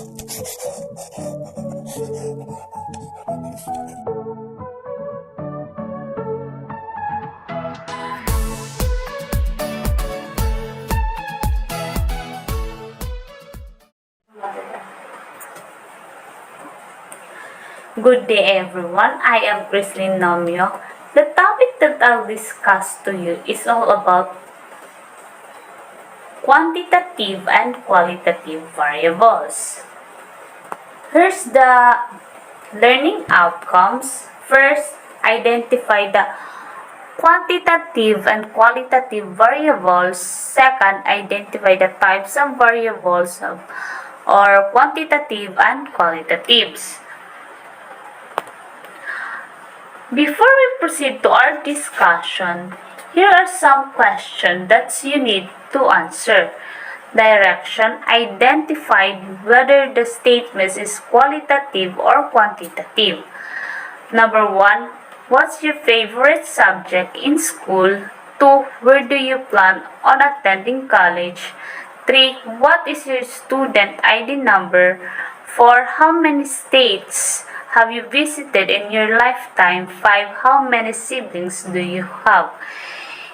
Good day everyone, I am Chrislyn Nomyo. The topic that I'll discuss to you is all about quantitative and qualitative variables. Here's the learning outcomes. First, identify the quantitative and qualitative variables. Second, identify the types of variables or quantitative and qualitatives. Before we proceed to our discussion, here are some questions that you need to answer. Direction: identified whether the statement is qualitative or quantitative. Number 1, what's your favorite subject in school? 2, where do you plan on attending college? 3, what is your student ID number? 4, how many states have you visited in your lifetime? 5, how many siblings do you have?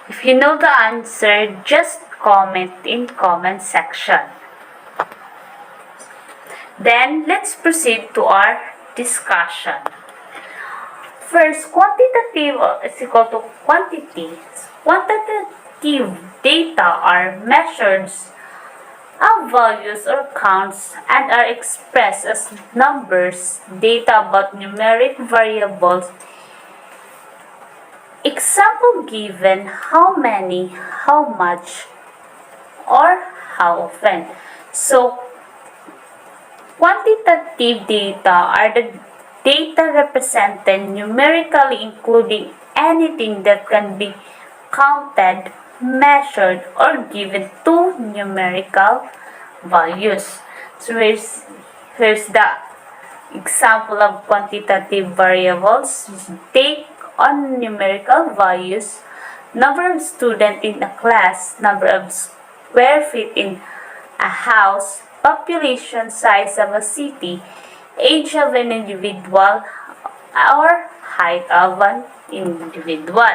If you know the answer, just comment in comment section. Then, let's proceed to our discussion. First, quantitative is equal to quantity. Quantitative data are measures of values or counts and are expressed as numbers, data about numeric variables. Example given: how many, how much, or how often. So, quantitative data are the data represented numerically, including anything that can be counted, measured, or given two numerical values. So here's the example of quantitative variables. Take on numerical values: number of students in a class, number of square feet in a house, population size of a city, age of an individual, or height of an individual.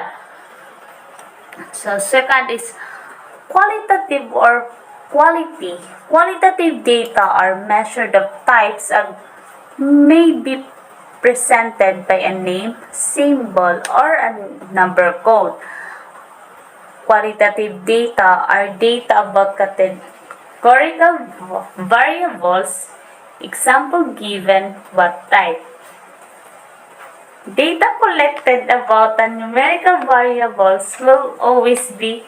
So second is qualitative or quality. Qualitative data are measured of types and may be presented by a name, symbol, or a number code. Qualitative data are data about categorical variables. Example given: what type. Data collected about the numerical variables will always be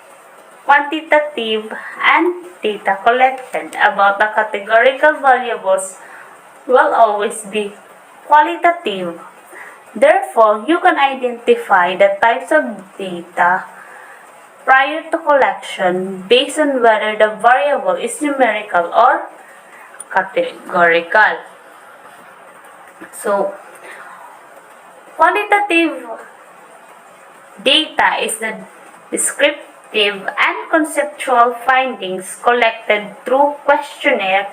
quantitative, and data collected about the categorical variables will always be qualitative. Therefore, you can identify the types of data prior to collection based on whether the variable is numerical or categorical. So, qualitative data is the descriptive and conceptual findings collected through questionnaire,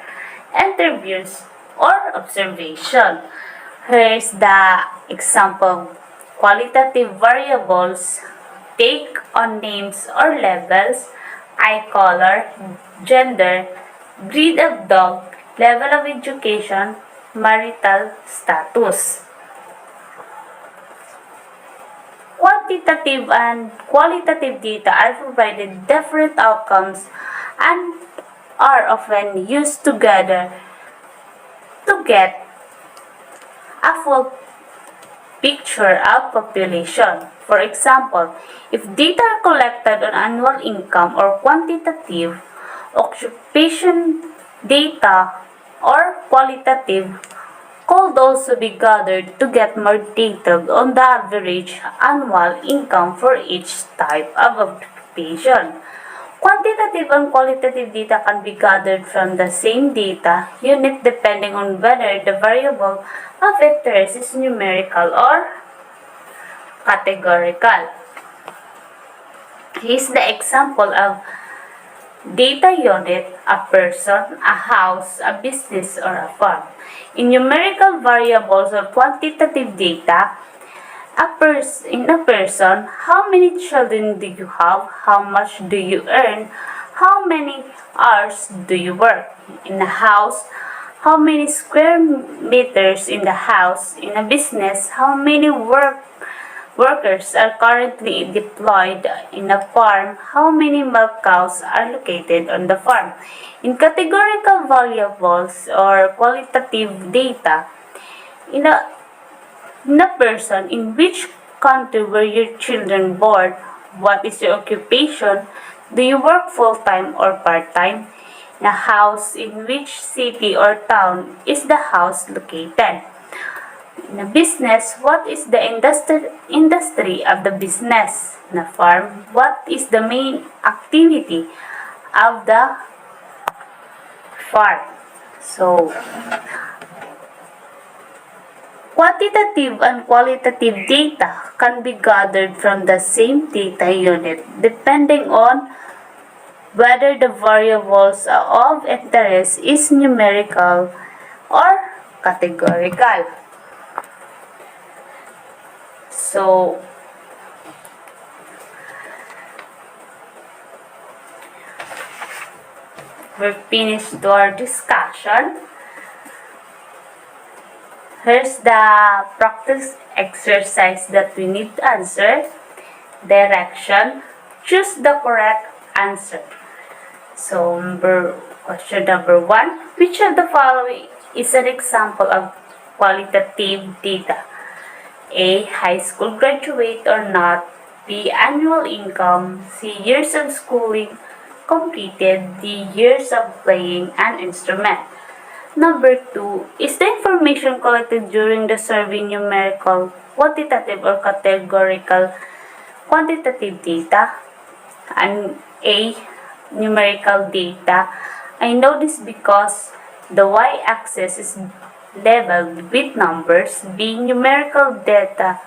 interviews, or observation. Here is the example: qualitative variables take on names or labels, eye color, gender, breed of dog, level of education, marital status. Quantitative and qualitative data are provided different outcomes and are often used together to get a full picture of population. For example, if data are collected on annual income or quantitative, occupation data or qualitative could also be gathered to get more detail on the average annual income for each type of occupation. Quantitative and qualitative data can be gathered from the same data unit depending on whether the variable of interest is numerical or categorical. Here's the example of Data unit, a person, a house, a business, or a farm. In numerical variables or quantitative data, in a person, how many children do you have? How much do you earn? How many hours do you work? In a house, how many square meters in the house? In a business, how many workers are currently deployed in a farm? How many milk cows are located on the farm? In categorical variables or qualitative data, in a person, in which country were your children born? What is your occupation? Do you work full-time or part-time? In a house, in which city or town is the house located? In a business, what is the industry of the business? In a farm, what is the main activity of the farm? So, quantitative and qualitative data can be gathered from the same data unit depending on whether the variables of interest is numerical or categorical. So, we're finished our discussion. Here's the practice exercise that we need to answer. Direction. Choose the correct answer. So, question number 1. Which of the following is an example of qualitative data? A. High school graduate or not. B. Annual income. C. Years of schooling completed. D. Years of playing an instrument. Number 2. Is the information collected during the survey numerical, quantitative, or categorical quantitative data? And A. Numerical data. I know this because the y-axis is leveled with numbers. B. Numerical data.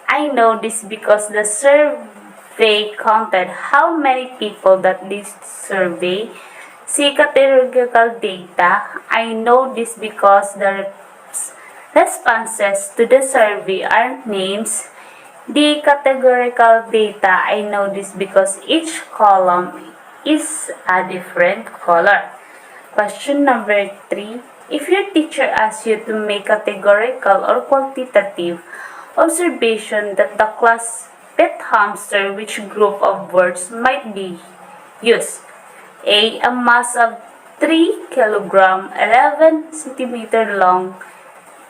I know this because the survey counted how many people that this survey. C. Categorical data. I know this because the responses to the survey are names. D. Categorical data. I know this because each column is a different color. Question number 3. If your teacher asks you to make categorical or quantitative observation that the class pet hamster, which group of words might be used? A. A mass of 3 kg, 11 cm long,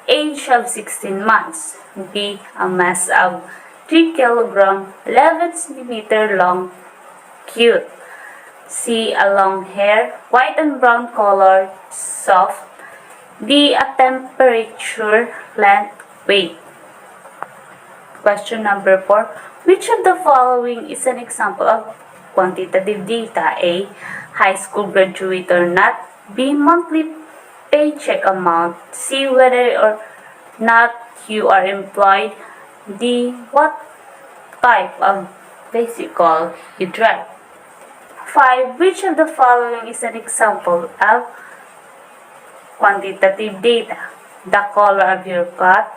age of 16 months. B. A mass of 3 kg, 11 cm long, cute. C. A long hair, white and brown color, soft. D. A temperature, length, weight. Question number 4. Which of the following is an example of quantitative data? A. High school graduate or not. B. Monthly paycheck amount. C. Whether or not you are employed. D. What type of vehicle you drive. 5. Which of the following is an example of quantitative data? The color of your cat.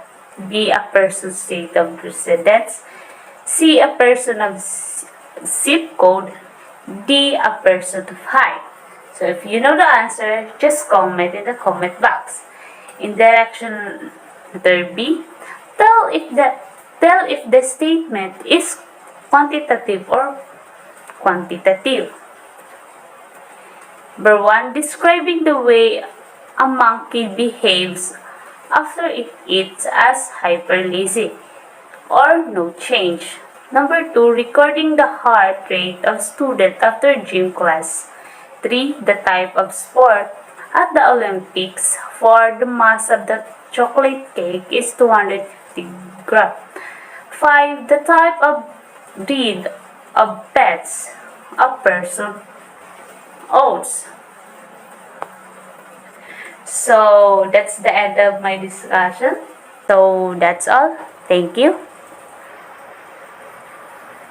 B. A person's state of residence. C. A person of zip code. D. A person of height. So if you know the answer, just comment in the comment box. In direction letter B, tell if the statement is quantitative or quantitative. Number 1. Describing the way a monkey behaves after it eats as hyper lazy or no change. Number 2. Recording the heart rate of student after gym class. 3. The type of sport at the Olympics. 4. The mass of the chocolate cake is 250 grams. 5. The type of breed of pets a person owns. So that's the end of my discussion. So that's all. Thank you.